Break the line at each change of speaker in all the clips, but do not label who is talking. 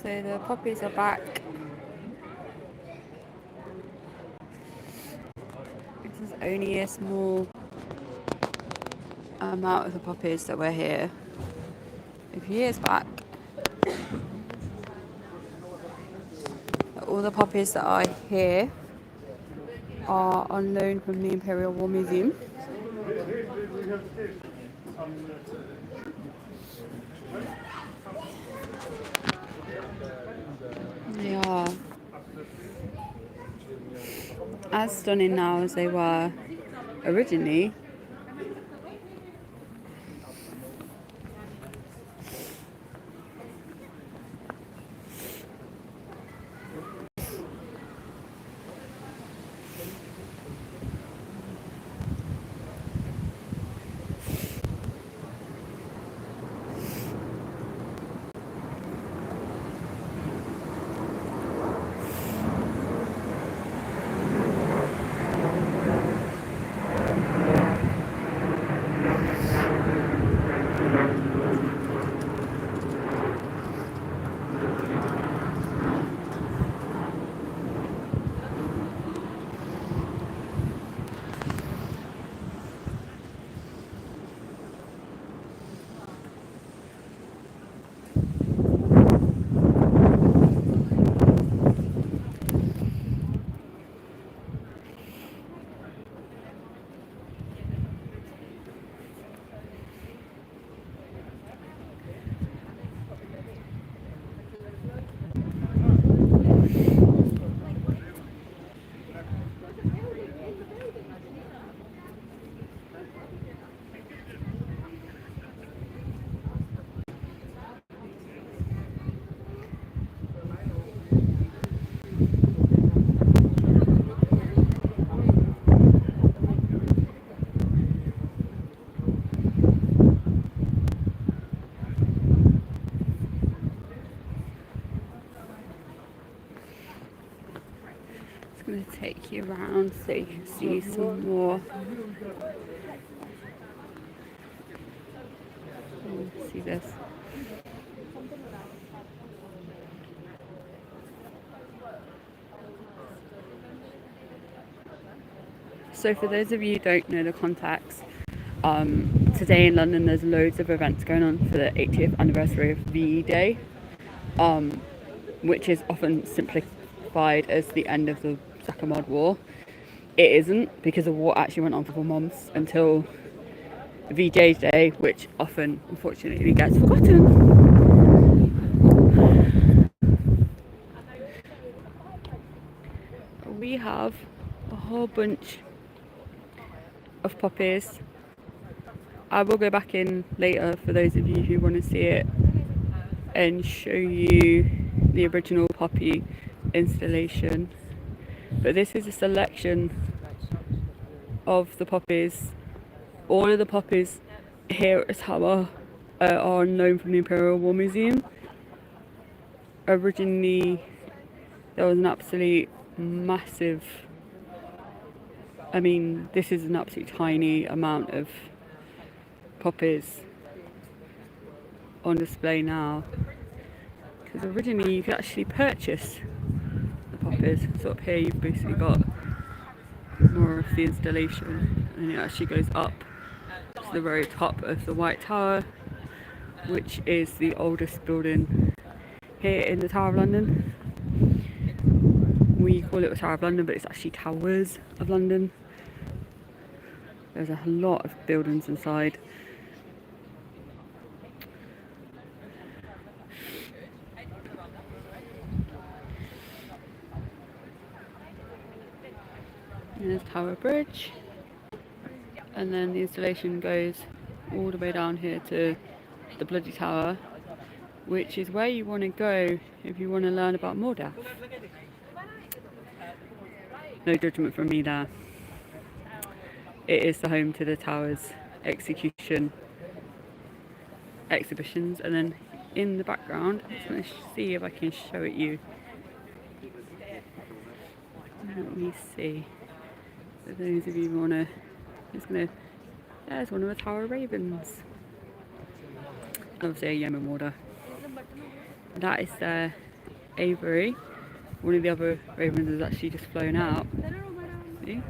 So the poppies are back. This is only a small amount of the poppies that were here a few years back. All the poppies that are here are on loan from the Imperial War Museum. They are as stunning now as they were originally. I'm going to take you around so you can see some more. See this. So for those of you who don't know the context, today in London there's loads of events going on for the 80th anniversary of VE Day, which is often simplified as the end of the Second World War. It isn't, because the war actually went on for 4 months until VJ Day, which often unfortunately gets forgotten. We have a whole bunch of poppies. I will go back in later for those of you who want to see it and show you the original poppy installation. But this is a selection of the poppies. All of the poppies here at the tower are known from the Imperial War Museum. Originally, there was an absolute massive, this is an absolute tiny amount of poppies on display now. Because originally you could actually purchase the poppies. So up here you've basically got more of the installation, and it actually goes up to the very top of the White Tower, which is the oldest building here in the Tower of London. We call it the Tower of London, but it's actually Towers of London. There's a lot of buildings inside. And there's Tower Bridge, and then the installation goes all the way down here to the Bloody Tower, which is where you want to go if you want to learn about more death. No judgment from me there. It is the home to the Tower's execution exhibitions, and then in the background, I'm just going to see if I can show it you. Let me see. For those of you who want to, I'm just going to There's one of the tower ravens. Obviously a Yemen water. That is their aviary. One of the other ravens has actually just flown out. See?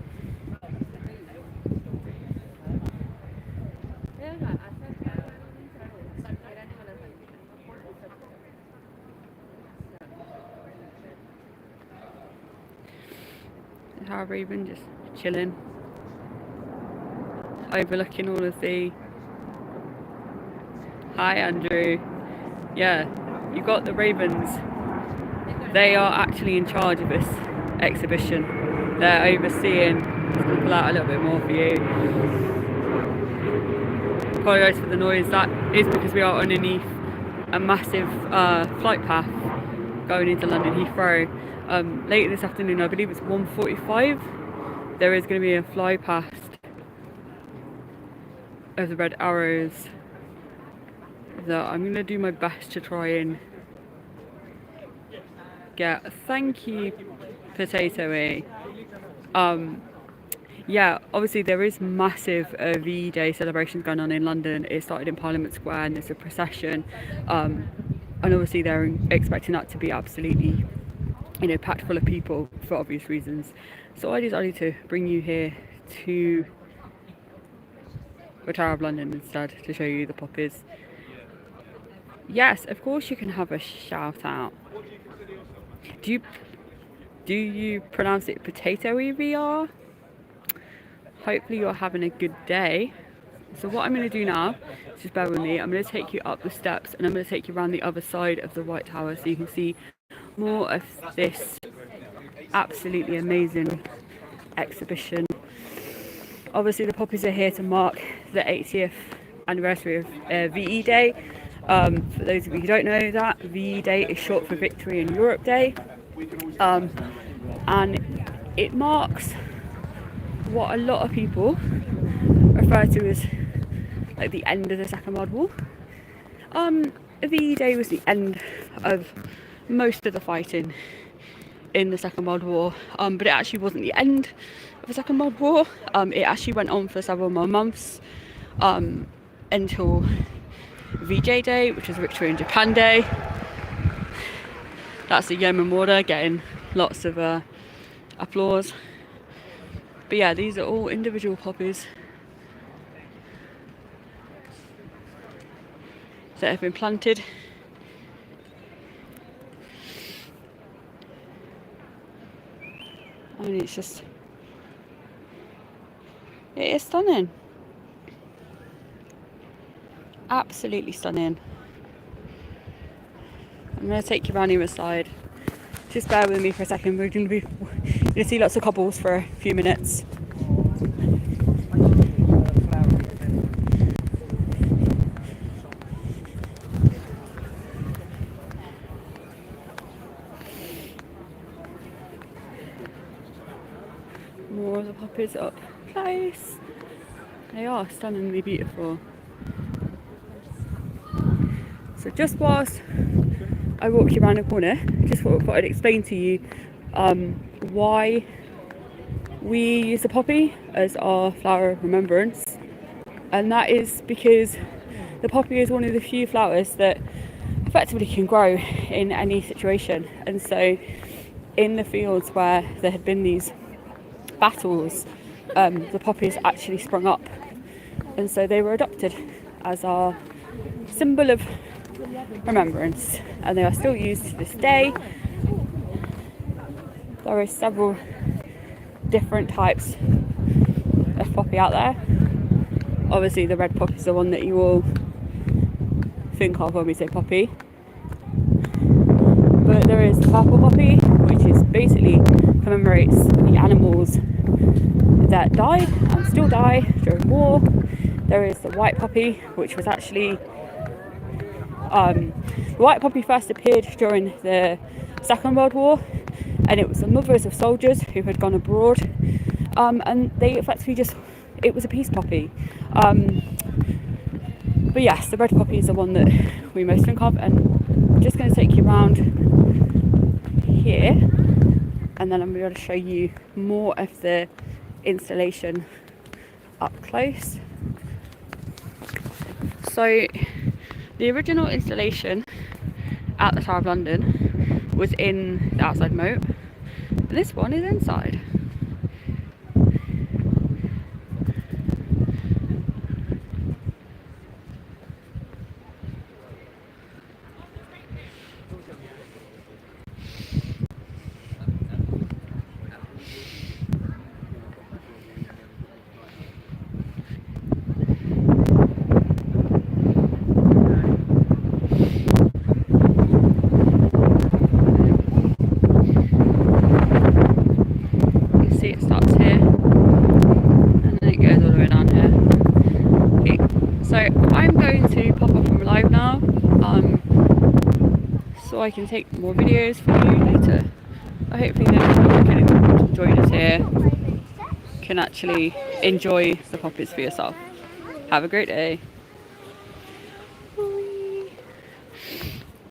The tower raven just chilling, overlooking all of the... Hi Andrew. Yeah, you got the ravens. They are actually in charge of this exhibition. They're overseeing. Just gonna pull out a little bit more for you. Apologise for the noise. That is because we are underneath a massive flight path going into London Heathrow. Later this afternoon, I believe it's 1:45. There is going to be a fly past of the red arrows that I'm going to do my best to try and get. Thank you, Potatoey. Yeah, obviously there is massive VE Day celebrations going on in London. It started in Parliament Square and there's a procession, and obviously they're expecting that to be absolutely, you know, packed full of people for obvious reasons. So I decided to bring you here to the Tower of London instead to show you the poppies. Yes, of course you can have a shout out. Do you pronounce it Potatoey VR? Hopefully you're having a good day. So what I'm going to do now, just bear with me, I'm going to take you up the steps and I'm going to take you around the other side of the White Tower so you can see more of this absolutely amazing exhibition. Obviously the poppies are here to mark the 80th anniversary of VE Day. For those of you who don't know that, VE Day is short for Victory in Europe Day, and it marks what a lot of people refer to as like the end of the Second World War. VE Day was the end of most of the fighting in the Second World War, but it actually wasn't the end of the Second World War. It actually went on for several more months until VJ Day, which is Victory in Japan Day. That's the Yemen water getting lots of applause. But yeah, these are all individual poppies that have been planted. I mean, it's just, it is stunning. Absolutely stunning. I'm going to take you around the other side. Just bear with me for a second. We're going to see lots of couples for a few minutes. More of the poppies up close. They are stunningly beautiful. So just whilst I walk you around the corner, just thought I'd explain to you why we use the poppy as our flower of remembrance, and that is because the poppy is one of the few flowers that effectively can grow in any situation. And so in the fields where there had been these battles, the poppies actually sprung up, and so they were adopted as our symbol of remembrance, and they are still used to this day. There are several different types of poppy out there. Obviously the red poppy is the one that you all think of when we say poppy, but there is the purple poppy, which is basically commemorates the animals that died and still die during war. There is the white poppy, which was actually the white poppy first appeared during the Second World War, and it was the mothers of soldiers who had gone abroad, and they effectively just, it was a peace poppy. But yes, the red poppy is the one that we most think of, and I'm just going to take you around here, and then I'm going to show you more of the installation up close. So the original installation at the Tower of London was in the outside moat. This one is inside. It starts here and then it goes all the way down here. Okay, so I'm going to pop off from live now, so I can take more videos for you later. Hopefully those people who can join us here can actually enjoy the poppies for yourself. Have a great day.